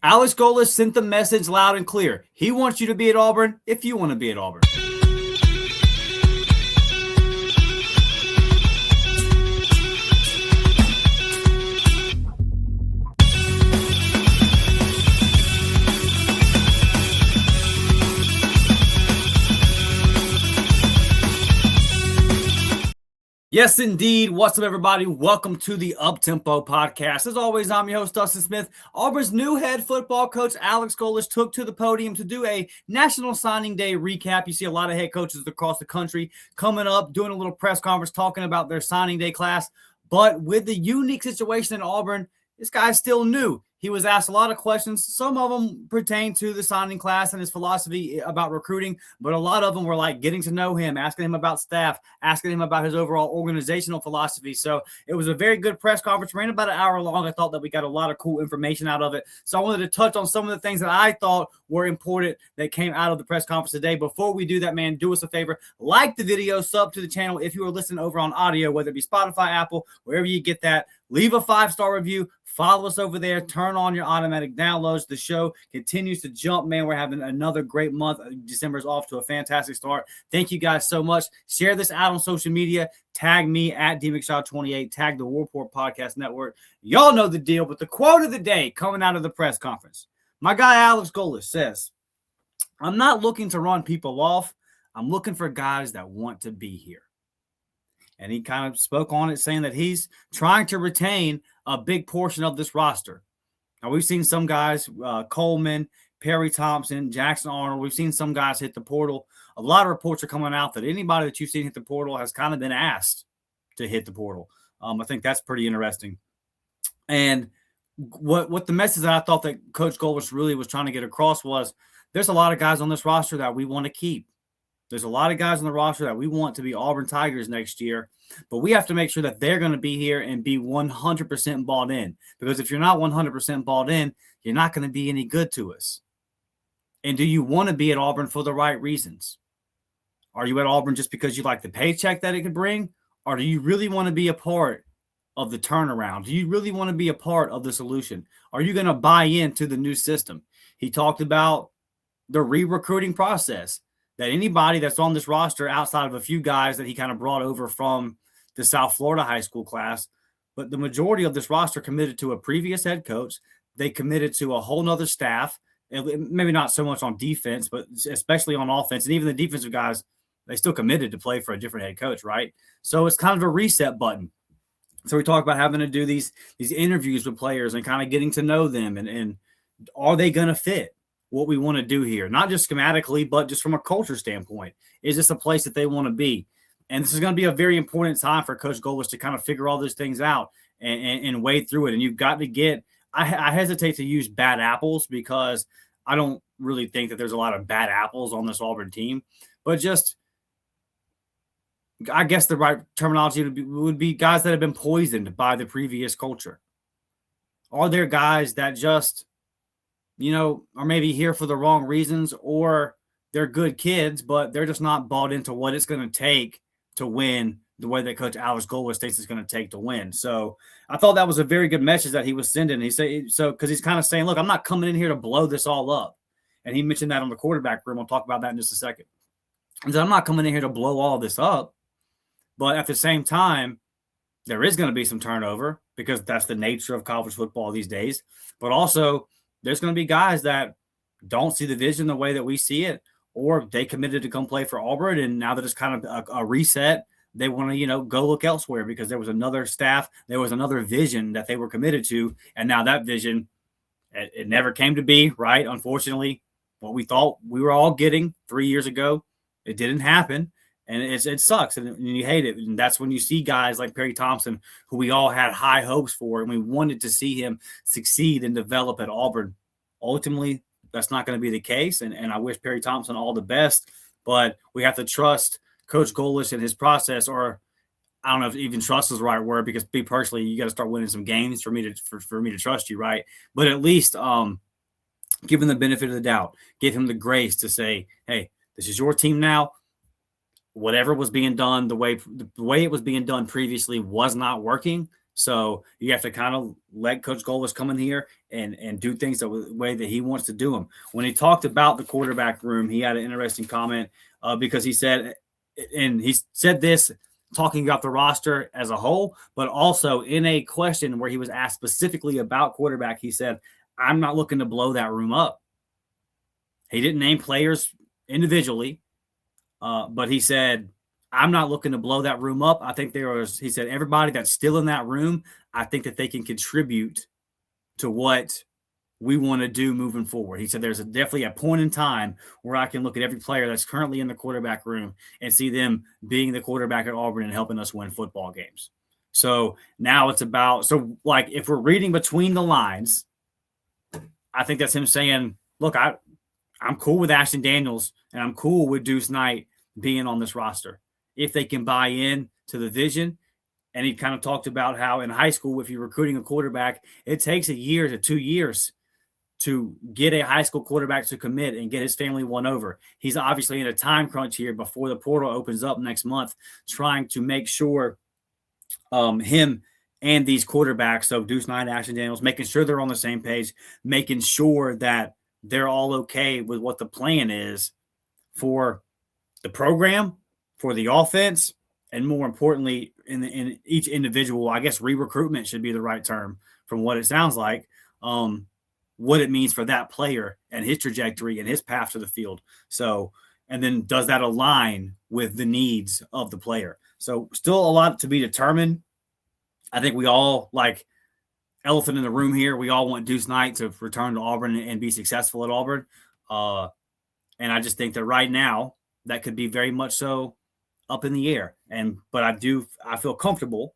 Alex Golesh sent the message loud and clear. He wants you to be at Auburn if you want to be at Auburn. Yes, indeed. What's up, everybody? Welcome to the Uptempo Podcast. As always, I'm your host, Dustin Smith. Auburn's new head football coach, Alex Golesh, took to the podium to do a National Signing Day recap. You see a lot of head coaches across the country coming up, doing a little press conference, talking about their signing day class. But with the unique situation in Auburn, this guy's still new. He was asked a lot of questions. Some of them pertain to the signing class and his philosophy about recruiting, but a lot of them were like getting to know him, asking him about staff, asking him about his overall organizational philosophy. So it was a very good press conference. Ran about an hour long. I thought that we got a lot of cool information out of it. So I wanted to touch on some of the things that I thought were important that came out of the press conference today. Before we do that, man, do us a favor. Like the video, sub to the channel if you are listening over on audio, whether it be Spotify, Apple, wherever you get that. Leave a 5-star review. Follow us over there. Turn on your automatic downloads. The show continues to jump, man. We're having another great month. December is off to a fantastic start. Thank you guys so much. Share this out on social media. Tag me at DMcShaw28. Tag the Warport Podcast Network. Y'all know the deal, but the quote of the day coming out of the press conference. My guy Alex Golesh says, "I'm not looking to run people off. I'm looking for guys that want to be here." And he kind of spoke on it, saying that he's trying to retain a big portion of this roster. Now, we've seen some guys, Coleman, Perry Thompson, Jackson Arnold. We've seen some guys hit the portal. A lot of reports are coming out that anybody that you've seen hit the portal has kind of been asked to hit the portal. I think that's pretty interesting. And what the message that I thought that Coach Golesh really was trying to get across was there's a lot of guys on this roster that we want to keep. There's a lot of guys on the roster that we want to be Auburn Tigers next year, but we have to make sure that they're going to be here and be 100% bought in. Because if you're not 100% bought in, you're not going to be any good to us. And do you want to be at Auburn for the right reasons? Are you at Auburn just because you like the paycheck that it could bring? Or do you really want to be a part of the turnaround? Do you really want to be a part of the solution? Are you going to buy into the new system? He talked about the re-recruiting process. That anybody that's on this roster outside of a few guys that he kind of brought over from the South Florida high school class, but the majority of this roster committed to a previous head coach. They committed to a whole nother staff, and maybe not so much on defense, but especially on offense. And even the defensive guys, they still committed to play for a different head coach, right? So it's kind of a reset button. So we talk about having to do these interviews with players and kind of getting to know them and are they going to fit what we want to do here, not just schematically, but just from a culture standpoint. Is this a place that they want to be? And this is going to be a very important time for Coach Golesh to kind of figure all those things out and wade through it. And you've got to get – I hesitate to use bad apples because I don't really think that there's a lot of bad apples on this Auburn team. But just – I guess the right terminology would be guys that have been poisoned by the previous culture. Are there guys that just – are maybe here for the wrong reasons, or they're good kids, but they're just not bought into what it's going to take to win the way that Coach Alex Golesh thinks it's going to take to win. So I thought that was a very good message that he was sending. He said, because he's kind of saying, look, I'm not coming in here to blow this all up. And he mentioned that on the quarterback room. I'll talk about that in just a second. He said, I'm not coming in here to blow all this up, but at the same time, there is going to be some turnover because that's the nature of college football these days. But also, there's going to be guys that don't see the vision the way that we see it, or they committed to come play for Auburn, and now that it's kind of a reset, they want to, go look elsewhere because there was another staff, there was another vision that they were committed to, and now that vision, it never came to be, right? Unfortunately, what we thought we were all getting 3 years ago, it didn't happen, and it sucks, and you hate it, and that's when you see guys like Perry Thompson, who we all had high hopes for, and we wanted to see him succeed and develop at Auburn. Ultimately, that's not going to be the case, and I wish Perry Thompson all the best, but we have to trust Coach Golesh and his process, or I don't know if even trust is the right word, because me personally, you got to start winning some games for me to trust you, right? But at least give him the benefit of the doubt, give him the grace to say, hey, this is your team now. Whatever was being done, the way it was being done previously was not working. So you have to kind of let Coach Golesh come in here and do things the way that he wants to do them. When he talked about the quarterback room, he had an interesting comment because he said, and he said this talking about the roster as a whole, but also in a question where he was asked specifically about quarterback, he said, I'm not looking to blow that room up. He didn't name players individually, but he said, I'm not looking to blow that room up. I think he said, everybody that's still in that room, I think that they can contribute to what we want to do moving forward. He said, there's definitely a point in time where I can look at every player that's currently in the quarterback room and see them being the quarterback at Auburn and helping us win football games. So now it's about, so like if we're reading between the lines, I think that's him saying, look, I'm cool with Ashton Daniels and I'm cool with Deuce Knight being on this roster if they can buy in to the vision. And he kind of talked about how in high school, if you're recruiting a quarterback, it takes 1 year to 2 years to get a high school quarterback to commit and get his family won over. He's obviously in a time crunch here before the portal opens up next month, trying to make sure him and these quarterbacks, so Deuce Knight, Ashton Daniels, making sure they're on the same page, making sure that they're all okay with what the plan is for the program, for the offense, and more importantly, in each individual, I guess re-recruitment should be the right term from what it sounds like, what it means for that player and his trajectory and his path to the field. So, and then does that align with the needs of the player? So still a lot to be determined. I think we all, like elephant in the room here, we all want Deuce Knight to return to Auburn and be successful at Auburn. And I just think that right now that could be very much so up in the air. But I feel comfortable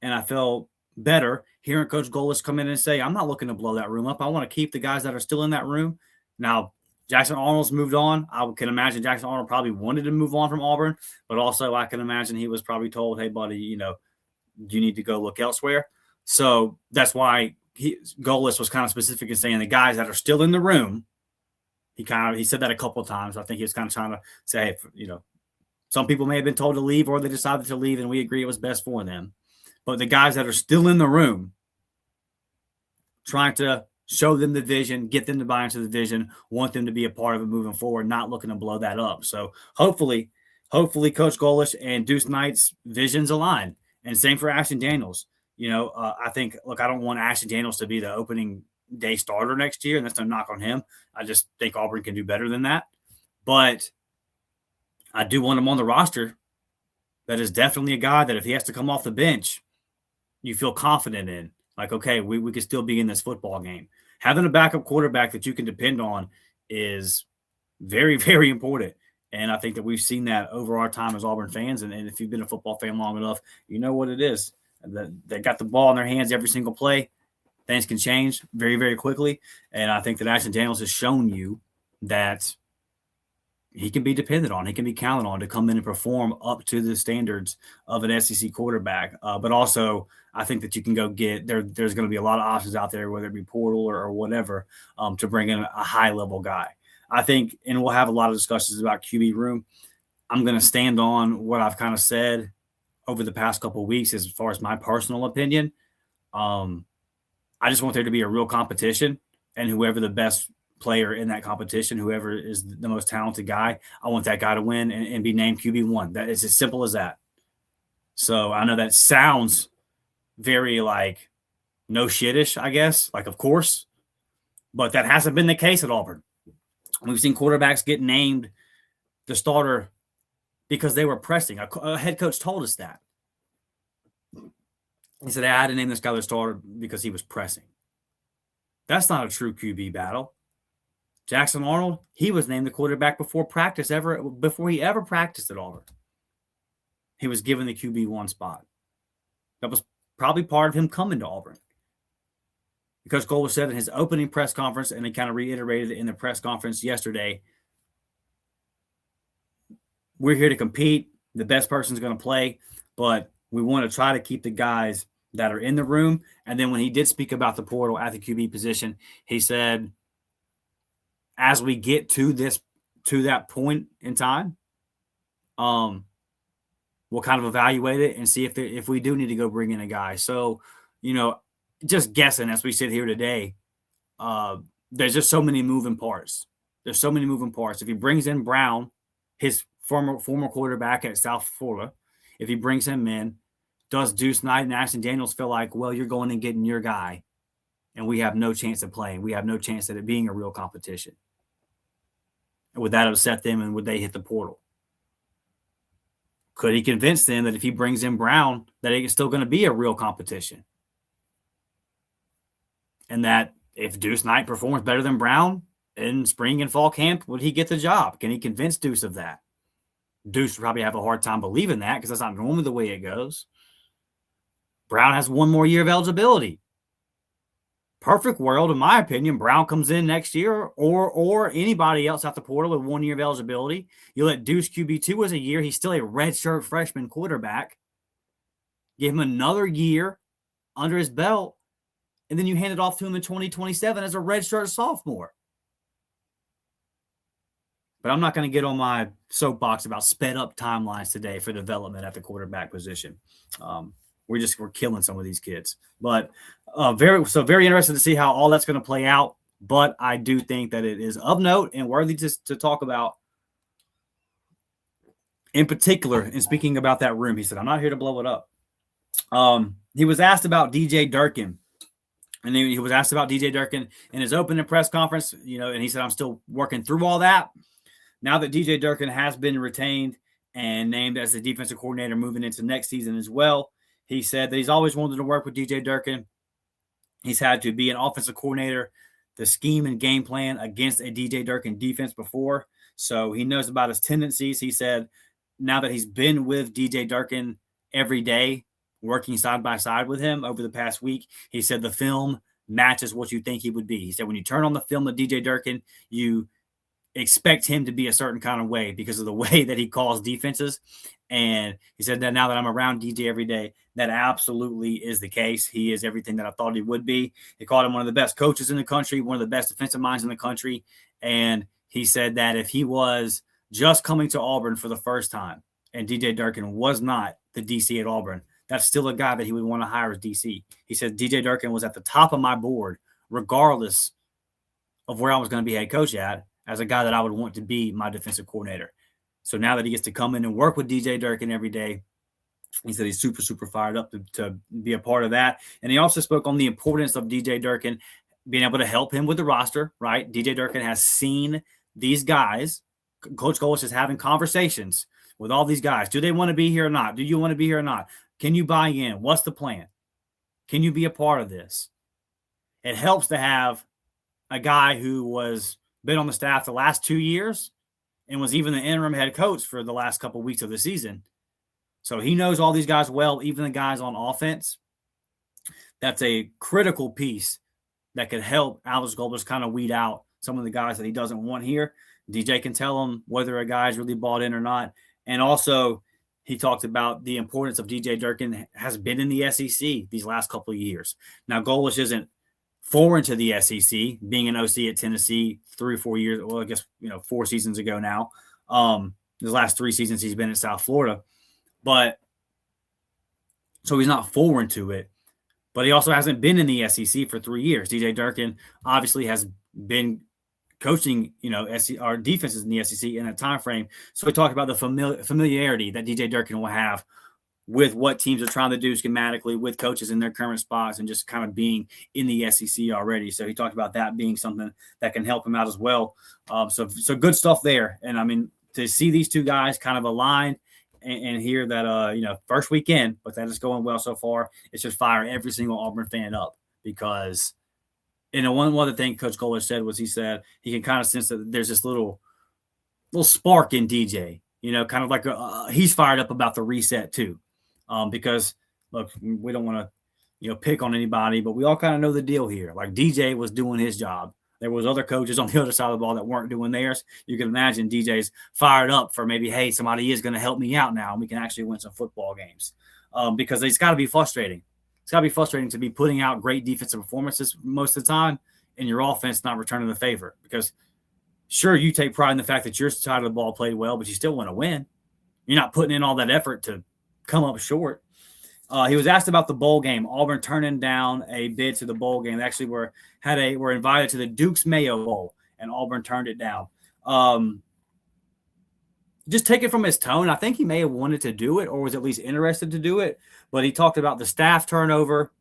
and I feel better hearing Coach Golesh come in and say, I'm not looking to blow that room up. I want to keep the guys that are still in that room. Now, Jackson Arnold's moved on. I can imagine Jackson Arnold probably wanted to move on from Auburn, but also I can imagine he was probably told, hey, buddy, you need to go look elsewhere. So that's why Golesh was kind of specific in saying the guys that are still in the room, he said that a couple of times. I think he was kind of trying to say, hey, some people may have been told to leave or they decided to leave, and we agree it was best for them. But the guys that are still in the room, trying to show them the vision, get them to buy into the vision, want them to be a part of it moving forward, not looking to blow that up. So hopefully Coach Golesh and Deuce Knight's visions align. And same for Ashton Daniels. I think, look, I don't want Ashton Daniels to be the opening day starter next year, and that's no knock on him. I just think Auburn can do better than that. But I do want him on the roster. That is definitely a guy that if he has to come off the bench, you feel confident in. Like, okay, we could still be in this football game. Having a backup quarterback that you can depend on is very, very important. And I think that we've seen that over our time as Auburn fans. And if you've been a football fan long enough, you know what it is. They got the ball in their hands every single play. Things can change very, very quickly. And I think that Ashton Daniels has shown you that he can be depended on. He can be counted on to come in and perform up to the standards of an SEC quarterback. But also, I think that you can go get there's going to be a lot of options out there, whether it be portal or whatever, to bring in a high-level guy. I think, and we'll have a lot of discussions about QB room. I'm going to stand on what I've kind of said over the past couple of weeks as far as my personal opinion. I just want there to be a real competition, and whoever the best player in that competition, whoever is the most talented guy, I want that guy to win and be named QB1. That is as simple as that. So I know that sounds very like no shittish, I guess, like of course, but that hasn't been the case at Auburn. We've seen quarterbacks get named the starter because they were pressing. A head coach told us that. He said, I had to name this guy the starter because he was pressing. That's not a true QB battle. Jackson Arnold, he was named the quarterback before he ever practiced at Auburn. He was given the QB1 spot. That was probably part of him coming to Auburn. Because Golesh said in his opening press conference, and he kind of reiterated it in the press conference yesterday, we're here to compete. The best person's going to play, but we want to try to keep the guys that are in the room. And then when he did speak about the portal at the QB position, he said, as we get to that point in time, we'll kind of evaluate it and see if we do need to go bring in a guy. So, just guessing as we sit here today, there's just so many moving parts. There's so many moving parts. If he brings in Brown, his former quarterback at South Florida, if he brings him in, does Deuce Knight and Ashton Daniels feel like, well, you're going and getting your guy, and we have no chance of playing? We have no chance at it being a real competition. Would that upset them, and would they hit the portal? Could he convince them that if he brings in Brown, that it's still going to be a real competition? And that if Deuce Knight performs better than Brown in spring and fall camp, would he get the job? Can he convince Deuce of that? Deuce would probably have a hard time believing that because that's not normally the way it goes. Brown has one more year of eligibility. Perfect world, in my opinion, Brown comes in next year or anybody else out the portal with 1 year of eligibility. You let Deuce QB2 as a year. He's still a redshirt freshman quarterback. Give him another year under his belt, and then you hand it off to him in 2027 as a redshirt sophomore. But I'm not going to get on my soapbox about sped up timelines today for development at the quarterback position. We're killing some of these kids, but very interested to see how all that's going to play out. But I do think that it is of note and worthy to talk about. In particular, and speaking about that room, he said, "I'm not here to blow it up." He was asked about DJ Durkin, and he was asked about DJ Durkin in his opening press conference. And he said, "I'm still working through all that." Now that DJ Durkin has been retained and named as the defensive coordinator moving into next season as well, he said that he's always wanted to work with DJ Durkin. He's had to be an offensive coordinator, the scheme and game plan against a DJ Durkin defense before. So he knows about his tendencies. He said now that he's been with DJ Durkin every day, working side by side with him over the past week, he said the film matches what you think he would be. He said when you turn on the film of DJ Durkin, you expect him to be a certain kind of way because of the way that he calls defenses. And he said that now that I'm around DJ every day, that absolutely is the case. He is everything that I thought he would be. He called him one of the best coaches in the country, one of the best defensive minds in the country. And he said that if he was just coming to Auburn for the first time and DJ Durkin was not the DC at Auburn, that's still a guy that he would want to hire as DC. He said DJ Durkin was at the top of my board, regardless of where I was going to be head coach at, as a guy that I would want to be my defensive coordinator. So now that he gets to come in and work with DJ Durkin every day, he said he's super, super fired up to be a part of that. And he also spoke on the importance of DJ Durkin being able to help him with the roster, right? DJ Durkin has seen these guys. Coach Golesh is having conversations with all these guys. Do they want to be here or not? Do you want to be here or not? Can you buy in? What's the plan? Can you be a part of this? It helps to have a guy who was been on the staff the last 2 years and was even the interim head coach for the last couple of weeks of the season. So he knows all these guys well, even the guys on offense. That's a critical piece that could help Alex Golesh kind of weed out some of the guys that he doesn't want here. DJ can tell him whether a guy's really bought in or not. And also, he talked about the importance of DJ Durkin has been in the SEC these last couple of years. Now, Golesh isn't foreign to the SEC, being an OC at Tennessee 3 or 4 years, well, I guess, 4 seasons ago now. The last 3 seasons he's been at South Florida. But so he's not foreign to it, but he also hasn't been in the SEC for 3 years. DJ Durkin obviously has been coaching, our defenses in the SEC in a time frame. So we talked about the familiarity that DJ Durkin will have with what teams are trying to do schematically with coaches in their current spots and just kind of being in the SEC already. So he talked about that being something that can help him out as well. So good stuff there. And I mean, to see these two guys kind of aligned and hear that, first weekend, but that is going well so far, it's just firing every single Auburn fan up because, one other thing Coach Golesh said was he said he can kind of sense that there's this little spark in DJ, kind of like he's fired up about the reset too. Because look, we don't want to, pick on anybody, but we all kind of know the deal here. Like DJ was doing his job. There was other coaches on the other side of the ball that weren't doing theirs. You can imagine DJ's fired up for maybe, hey, somebody is going to help me out now, and we can actually win some football games. Because it's got to be frustrating. It's got to be frustrating to be putting out great defensive performances most of the time and your offense not returning the favor. Because sure, you take pride in the fact that your side of the ball played well, but you still want to win. You're not putting in all that effort to come up short. He was asked about the bowl game. Auburn turning down a bid to the bowl game. They actually were invited to the Duke's Mayo Bowl, and Auburn turned it down. Just take it from his tone. I think he may have wanted to do it or was at least interested to do it, but he talked about the staff turnover.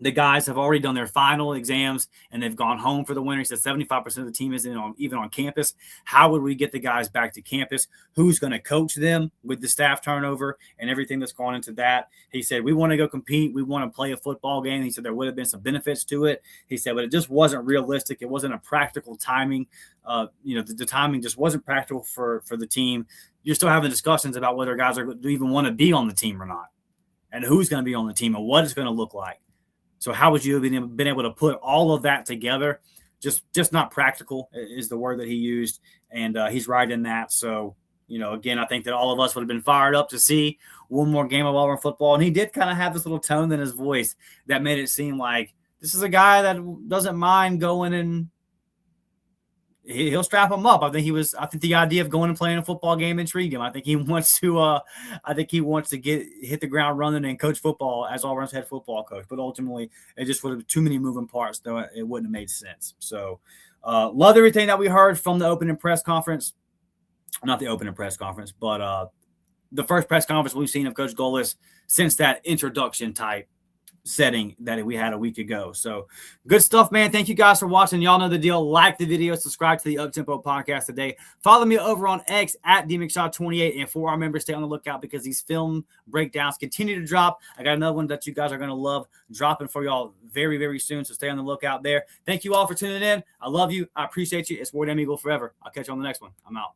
The guys have already done their final exams and they've gone home for the winter. He said 75% of the team isn't even on campus. How would we get the guys back to campus? Who's going to coach them with the staff turnover and everything that's gone into that? He said, we want to go compete. We want to play a football game. He said there would have been some benefits to it. He said, but it just wasn't realistic. It wasn't a practical timing. The timing just wasn't practical for the team. You're still having discussions about whether guys do even want to be on the team or not, and who's going to be on the team and what it's going to look like. So how would you have been able to put all of that together? Just not practical is the word that he used, and he's right in that. So, again, I think that all of us would have been fired up to see one more game of Auburn football, and he did kind of have this little tone in his voice that made it seem like this is a guy that doesn't mind going and he'll strap him up. I think the idea of going and playing a football game intrigued him. I think he wants to hit the ground running and coach football as Auburn's head football coach. But ultimately, it just would have been too many moving parts, though it wouldn't have made sense. So, love everything that we heard from the opening press conference. Not the opening press conference, but the first press conference we've seen of Coach Golesh since that introduction type setting that we had a week ago. So good stuff, man. Thank you guys for watching. Y'all know the deal. Like the video, subscribe to the Uptempo podcast today. Follow me over on X at DMcShaw28. And for our members, stay on the lookout because these film breakdowns continue to drop. I got another one that you guys are going to love dropping for y'all very, very soon. So stay on the lookout there. Thank you all for tuning in. I love you. I appreciate you. It's War Damn Eagle forever. I'll catch you on the next one. I'm out.